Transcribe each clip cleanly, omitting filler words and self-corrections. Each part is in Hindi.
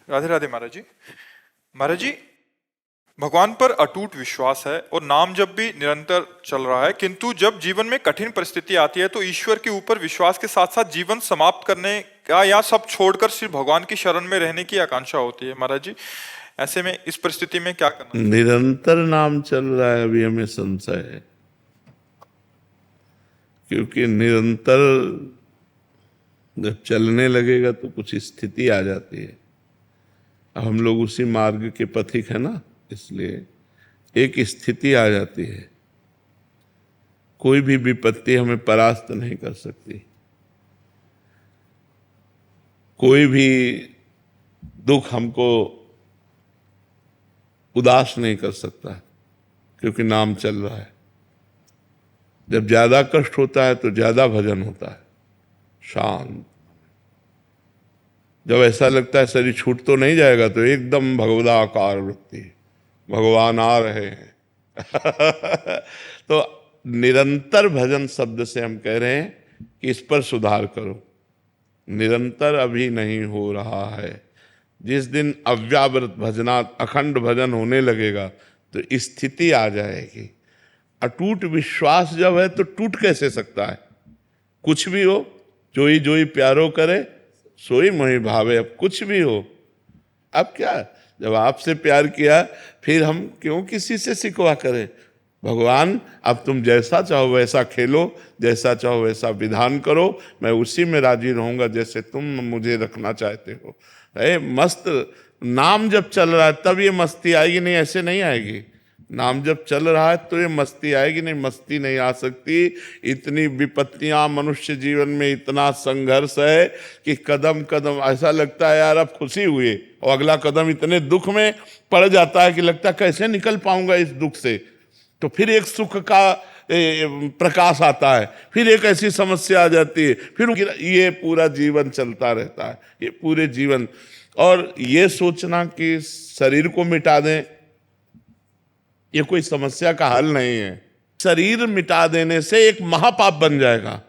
राधे राधे महाराज जी। महाराज जी, भगवान पर अटूट विश्वास है और नाम जब भी निरंतर चल रहा है, किंतु जब जीवन में कठिन परिस्थिति आती है तो ईश्वर के ऊपर विश्वास के साथ साथ जीवन समाप्त करने का या सब छोड़कर सिर्फ भगवान की शरण में रहने की आकांक्षा होती है। महाराज जी, ऐसे में इस परिस्थिति में क्या करना? निरंतर नाम चल रहा है, अभी हमें संशय है, क्योंकि निरंतर जब चलने लगेगा तो कुछ स्थिति आ जाती है। हम लोग उसी मार्ग के पथिक है ना, इसलिए एक स्थिति आ जाती है। कोई भी विपत्ति हमें परास्त नहीं कर सकती, कोई भी दुख हमको उदास नहीं कर सकता, क्योंकि नाम चल रहा है। जब ज्यादा कष्ट होता है तो ज्यादा भजन होता है, शांत। जब ऐसा लगता है शरीर छूट तो नहीं जाएगा तो एकदम भगवदाकार वृत्ति, भगवान आ रहे हैं। तो निरंतर भजन शब्द से हम कह रहे हैं कि इस पर सुधार करो। निरंतर अभी नहीं हो रहा है। जिस दिन अव्यावृत भजना, अखंड भजन होने लगेगा तो स्थिति आ जाएगी। अटूट विश्वास जब है तो टूट कैसे सकता है? कुछ भी हो, जोई जोई प्यारो करे सोई मोहि भावे। अब कुछ भी हो, अब क्या, जब आपसे प्यार किया फिर हम क्यों किसी से शिकवा करें? भगवान, अब तुम जैसा चाहो वैसा खेलो, जैसा चाहो वैसा विधान करो, मैं उसी में राजी रहूंगा जैसे तुम मुझे रखना चाहते हो। मस्त नाम जब चल रहा है तब ये मस्ती आएगी, नहीं ऐसे नहीं आएगी। नाम जब चल रहा है तो ये मस्ती आएगी, नहीं मस्ती नहीं आ सकती। इतनी विपत्तियां मनुष्य जीवन में, इतना संघर्ष है कि कदम कदम ऐसा लगता है यार अब खुशी हुई, और अगला कदम इतने दुख में पड़ जाता है कि लगता है कैसे निकल पाऊंगा इस दुख से। तो फिर एक सुख का प्रकाश आता है, फिर एक ऐसी समस्या आ जाती है, फिर ये पूरा जीवन चलता रहता है, ये पूरे जीवन। और ये सोचना कि शरीर को मिटा दें, ये कोई समस्या का हल नहीं है। शरीर मिटा देने से एक महापाप बन जाएगा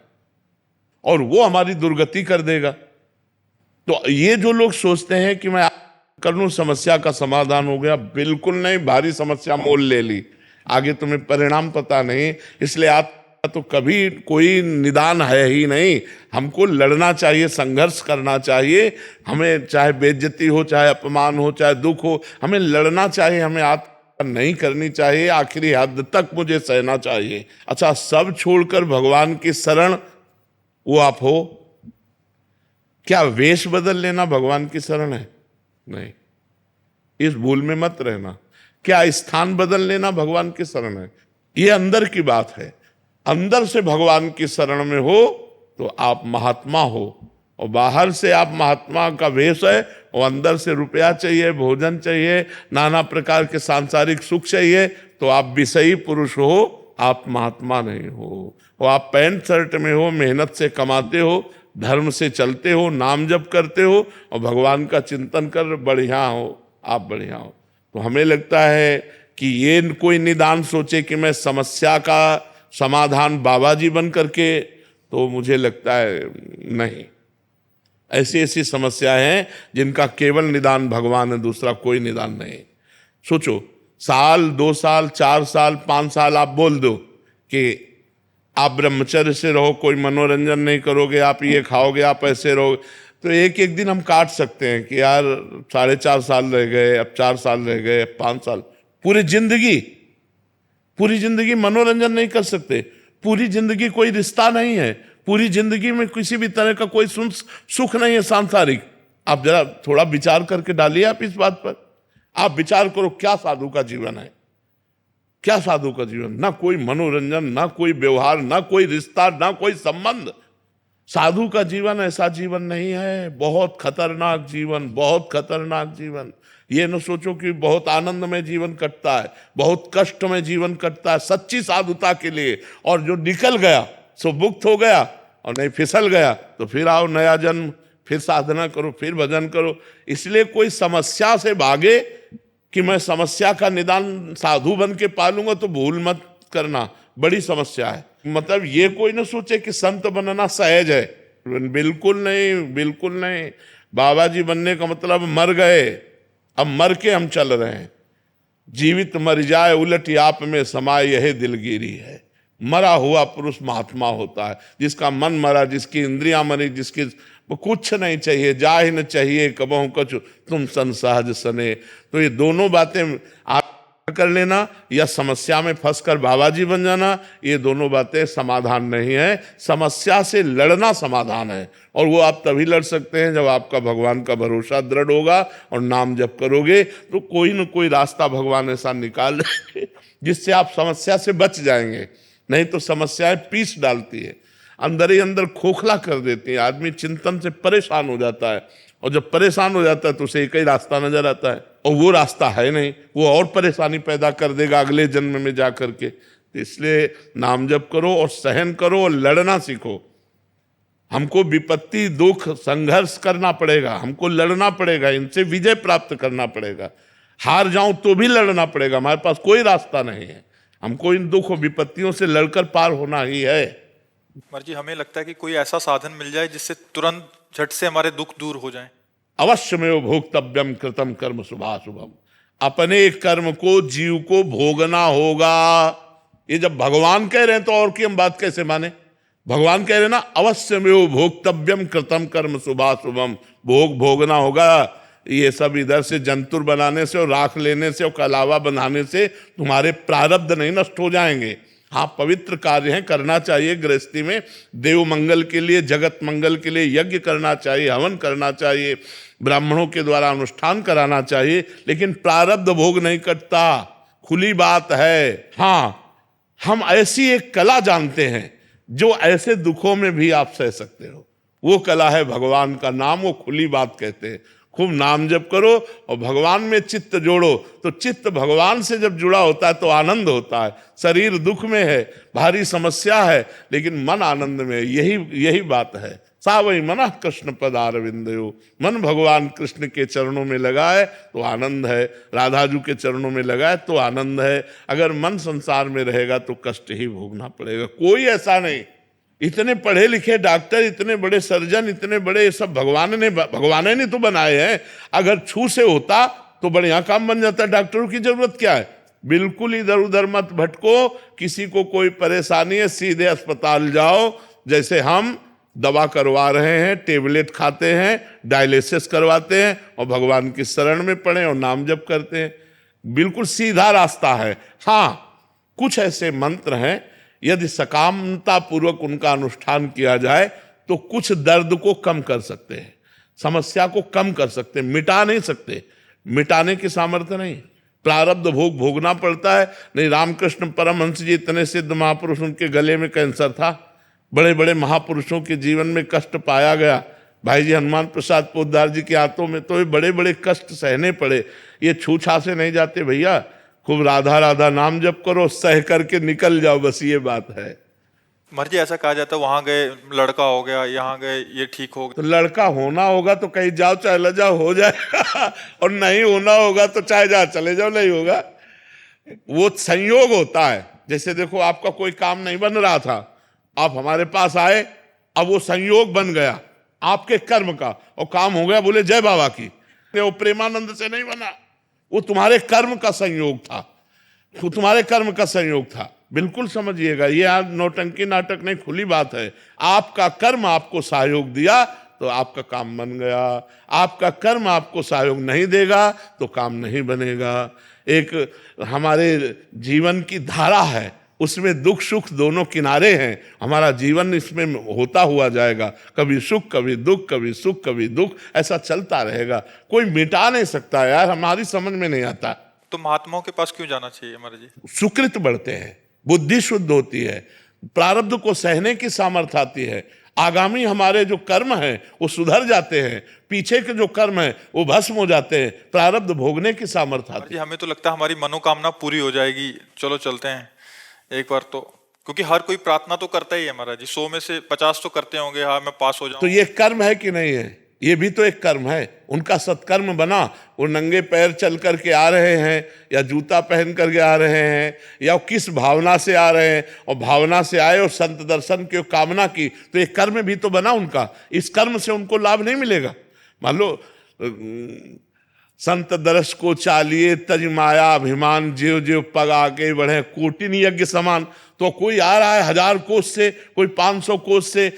और वो हमारी दुर्गति कर देगा। तो ये जो लोग सोचते हैं कि मैं कर लूं समस्या का समाधान हो गया, बिल्कुल नहीं। भारी समस्या मोल ले ली, आगे तुम्हें परिणाम पता नहीं, इसलिए आप तो कभी कोई निदान है ही नहीं। हमको लड़ना चाहिए, संघर्ष करना चाहिए। हमें चाहे बेइज्जती हो, चाहे अपमान हो, चाहे दुख हो, हमें लड़ना चाहिए, हमें आत्म नहीं करनी चाहिए। आखिरी हद तक मुझे सहना चाहिए। अच्छा, सब छोड़कर भगवान की शरण वो आप हो, क्या वेश बदल लेना भगवान की शरण है? नहीं, इस भूल में मत रहना। क्या स्थान बदल लेना भगवान की शरण है? ये अंदर की बात है। अंदर से भगवान की शरण में हो तो आप महात्मा हो, और बाहर से आप महात्मा का वेश है, और अंदर से रुपया चाहिए, भोजन चाहिए, नाना प्रकार के सांसारिक सुख चाहिए, तो आप विषयी पुरुष हो, आप महात्मा नहीं हो। और आप पैंट शर्ट में हो, मेहनत से कमाते हो, धर्म से चलते हो, नाम जप करते हो और भगवान का चिंतन कर बढ़िया हो, आप बढ़िया हो। तो हमें लगता है कि ये कोई निदान सोचे कि मैं समस्या का समाधान बाबा जी बन करके, तो मुझे लगता है नहीं। ऐसी ऐसी समस्याएं हैं जिनका केवल निदान भगवान है, दूसरा कोई निदान नहीं। सोचो, साल 2 साल 4 साल 5 साल आप बोल दो कि आप ब्रह्मचर्य से रहो, कोई मनोरंजन नहीं करोगे, आप ये खाओगे, आप ऐसे रहोगे, तो एक एक दिन हम काट सकते हैं कि यार 4.5 साल रह गए, अब 4 साल रह गए, अब 5 साल। पूरी जिंदगी मनोरंजन नहीं कर सकते। पूरी जिंदगी कोई रिश्ता नहीं है, पूरी जिंदगी में किसी भी तरह का कोई सुख नहीं है सांसारिक। आप जरा थोड़ा विचार करके डालिए आप इस बात पर। आप विचार करो, क्या साधु का जीवन है? क्या साधु का जीवन? ना कोई मनोरंजन, ना कोई व्यवहार, ना कोई रिश्ता, ना कोई संबंध। साधु का जीवन ऐसा जीवन नहीं है। बहुत खतरनाक जीवन, बहुत खतरनाक जीवन। ये न सोचो कि बहुत आनंद में जीवन कटता है, बहुत कष्ट में जीवन कटता है सच्ची साधुता के लिए। और जो निकल गया सो मुक्त हो गया, और नहीं फिसल गया तो फिर आओ नया जन्म, फिर साधना करो, फिर भजन करो। इसलिए कोई समस्या से भागे कि मैं समस्या का निदान साधु बन के पालूंगा, तो भूल मत करना, बड़ी समस्या है। मतलब ये कोई ना सोचे कि संत बनना सहज है, बिल्कुल नहीं, बिल्कुल नहीं। बाबा जी बनने का मतलब मर गए, अब मर के हम चल रहे हैं। जीवित मर जाए उलट आप में समाये यही दिलगिरी है। मरा हुआ पुरुष महात्मा होता है, जिसका मन मरा, जिसकी इंद्रियां मरी, जिसकी कुछ नहीं चाहिए, जा ही न चाहिए कबहू कछ तुम संसहज सने। तो ये दोनों बातें आप कर लेना या समस्या में फंसकर बाबा जी बन जाना, ये दोनों बातें समाधान नहीं है। समस्या से लड़ना समाधान है, और वो आप तभी लड़ सकते हैं जब आपका भगवान का भरोसा दृढ़ होगा और नाम जप करोगे तो कोई न कोई रास्ता भगवान ऐसा निकाल देंगे जिससे आप समस्या से बच जाएंगे। नहीं तो समस्याएं पीस डालती है, अंदर ही अंदर खोखला कर देती है, आदमी चिंतन से परेशान हो जाता है, और जब परेशान हो जाता है तो उसे एक ही रास्ता नजर आता है, और वो रास्ता है नहीं, वो और परेशानी पैदा कर देगा अगले जन्म में जा करके। तो इसलिए नाम जप करो और सहन करो और लड़ना सीखो। हमको विपत्ति दुख संघर्ष करना पड़ेगा, हमको लड़ना पड़ेगा, इनसे विजय प्राप्त करना पड़ेगा। हार जाऊं तो भी लड़ना पड़ेगा, हमारे पास कोई रास्ता नहीं है, हमको इन दुख और विपत्तियों से लड़कर पार होना ही है। महाराज जी, हमें लगता है कि कोई ऐसा साधन मिल जाए जिससे तुरंत झट से हमारे दुख दूर हो जाएं। अवश्यमेव भोक्तव्यम कृतम कर्म शुभाशुभम। अपने कर्म को जीव को भोगना होगा। ये जब भगवान कह रहे हैं तो और की हम बात कैसे माने। भगवान कह रहे हैं ना, अवश्यमेव भोक्तव्यम कृतम कर्म शुभाशुभम, भोगना होगा। ये सब इधर से जंतुर बनाने से और राख लेने से और कलावा बनाने से तुम्हारे प्रारब्ध नहीं नष्ट हो जाएंगे। हाँ, पवित्र कार्य हैं, करना चाहिए गृहस्थी में, देव मंगल के लिए, जगत मंगल के लिए यज्ञ करना चाहिए, हवन करना चाहिए, ब्राह्मणों के द्वारा अनुष्ठान कराना चाहिए, लेकिन प्रारब्ध भोग नहीं कटता, खुली बात है। हाँ, हम ऐसी एक कला जानते हैं जो ऐसे दुखों में भी आप सह सकते हो। वो कला है भगवान का नाम, वो खुली बात कहते हैं। खूब नाम जप करो और भगवान में चित्त जोड़ो, तो चित्त भगवान से जब जुड़ा होता है तो आनंद होता है। शरीर दुख में है, भारी समस्या है, लेकिन मन आनंद में है। यही बात है। सा वही मन कृष्ण पदारविंदयो, मन भगवान कृष्ण के चरणों में लगा है तो आनंद है, राधाजू के चरणों में लगा है तो आनंद है। अगर मन संसार में रहेगा तो कष्ट ही भोगना पड़ेगा। कोई ऐसा नहीं, इतने पढ़े लिखे डॉक्टर, इतने बड़े सर्जन, इतने बड़े सब भगवान ने तो बनाए हैं। अगर छू से होता तो बढ़िया काम बन जाता। डॉक्टरों की जरूरत क्या है। बिल्कुल इधर उधर मत भटको, किसी को कोई परेशानी है सीधे अस्पताल जाओ। जैसे हम दवा करवा रहे हैं, टेबलेट खाते हैं, डायलिसिस करवाते हैं और भगवान की शरण में पड़े और नाम जप करते हैं। बिल्कुल सीधा रास्ता है। हाँ, कुछ ऐसे मंत्र हैं, यदि सकामता पूर्वक उनका अनुष्ठान किया जाए तो कुछ दर्द को कम कर सकते हैं, समस्या को कम कर सकते हैं, मिटा नहीं सकते, मिटाने की सामर्थ्य नहीं। प्रारब्ध भोग भोगना पड़ता है। नहीं, रामकृष्ण परमहंस जी इतने सिद्ध महापुरुष, उनके गले में कैंसर था। बड़े बड़े महापुरुषों के जीवन में कष्ट पाया गया। भाई जी हनुमान प्रसाद पोद्दार जी के हाथों में तो ये बड़े बड़े कष्ट सहने पड़े। ये छूछा से नहीं जाते भैया। खूब राधा राधा नाम जप करो, सह करके निकल जाओ, बस ये बात है। महाराज जी, ऐसा कहा जाता है वहां गए लड़का हो गया, यहाँ गए ये ठीक हो गया। तो लड़का होना होगा तो कहीं जाओ चाहे ल जाओ, हो जाएगा। और नहीं होना होगा तो चाहे जहाँ चले जाओ, नहीं होगा। वो संयोग होता है। जैसे देखो, आपका कोई काम नहीं बन रहा था, आप हमारे पास आए, अब वो संयोग बन गया आपके कर्म का और काम हो गया। बोले जय बाबा की। वो प्रेमानंद से नहीं बना, वो तुम्हारे कर्म का संयोग था, वो तुम्हारे कर्म का संयोग था। बिल्कुल समझिएगा, ये आज नौटंकी नाटक नहीं, खुली बात है। आपका कर्म आपको सहयोग दिया तो आपका काम बन गया। आपका कर्म आपको सहयोग नहीं देगा तो काम नहीं बनेगा। एक हमारे जीवन की धारा है, उसमें दुख सुख दोनों किनारे हैं। हमारा जीवन इसमें होता हुआ जाएगा, कभी सुख कभी दुख, कभी सुख कभी दुख, ऐसा चलता रहेगा। कोई मिटा नहीं सकता यार, हमारी समझ में नहीं आता। तो महात्माओं के पास क्यों जाना चाहिए महाराज जी? सुकृत बढ़ते हैं, बुद्धि शुद्ध होती है, प्रारब्ध को सहने की सामर्थ्य आती है, आगामी हमारे जो कर्म हैं वो सुधर जाते हैं, पीछे के जो कर्म हैं वो भस्म हो जाते हैं, प्रारब्ध भोगने की सामर्थ्य आती है। हमें तो लगता है हमारी मनोकामना पूरी हो जाएगी, चलो चलते हैं एक बार तो। क्योंकि हर कोई प्रार्थना तो करता ही है महाराज जी, 100 में से 50 तो करते होंगे, हाँ मैं पास हो जाऊं। तो ये कर्म है कि नहीं है? ये भी तो एक कर्म है। उनका सत्कर्म बना, वो नंगे पैर चल करके आ रहे हैं या जूता पहन करके आ रहे हैं या किस भावना से आ रहे हैं, और भावना से आए और संत दर्शन की कामना की, तो एक कर्म भी तो बना उनका। इस कर्म से उनको लाभ नहीं मिलेगा। मान लो संत दरस को चालिए तज माया अभिमान, जीव जीव पग आगे बढ़े कोटिन यज्ञ समान। तो कोई आ रहा है 1000 कोस से, कोई 500 कोस से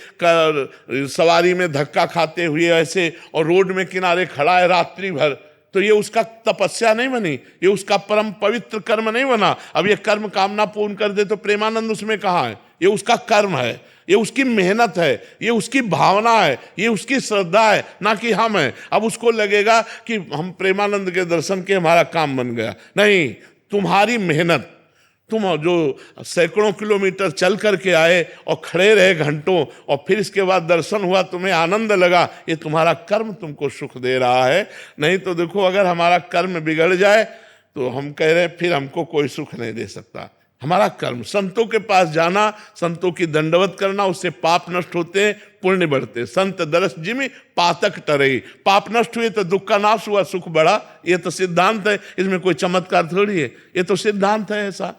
सवारी में धक्का खाते हुए ऐसे, और रोड में किनारे खड़ा है रात्रि भर, तो ये उसका तपस्या नहीं बनी, ये उसका परम पवित्र कर्म नहीं बना। अब ये कर्म कामना पूर्ण कर दे तो प्रेमानंद उसमें कहाँ है? ये उसका कर्म है, ये उसकी मेहनत है, ये उसकी भावना है, ये उसकी श्रद्धा है, ना कि हम हैं। अब उसको लगेगा कि हम प्रेमानंद के दर्शन के हमारा काम बन गया। नहीं, तुम्हारी मेहनत, तुम जो सैकड़ों किलोमीटर चल करके आए और खड़े रहे घंटों, और फिर इसके बाद दर्शन हुआ, तुम्हें आनंद लगा, ये तुम्हारा कर्म तुमको सुख दे रहा है। नहीं तो देखो, अगर हमारा कर्म बिगड़ जाए तो हम कह रहे हैं फिर हमको कोई सुख नहीं दे सकता। हमारा कर्म, संतों के पास जाना, संतों की दंडवत करना, उससे पाप नष्ट होते हैं, पुण्य बढ़ते। संत दरस जिमि पातक टरई, पाप नष्ट हुए तो दुख का नाश हुआ, सुख बढ़ा। ये तो सिद्धांत है, इसमें कोई चमत्कार थोड़ी है, ये तो सिद्धांत है ऐसा।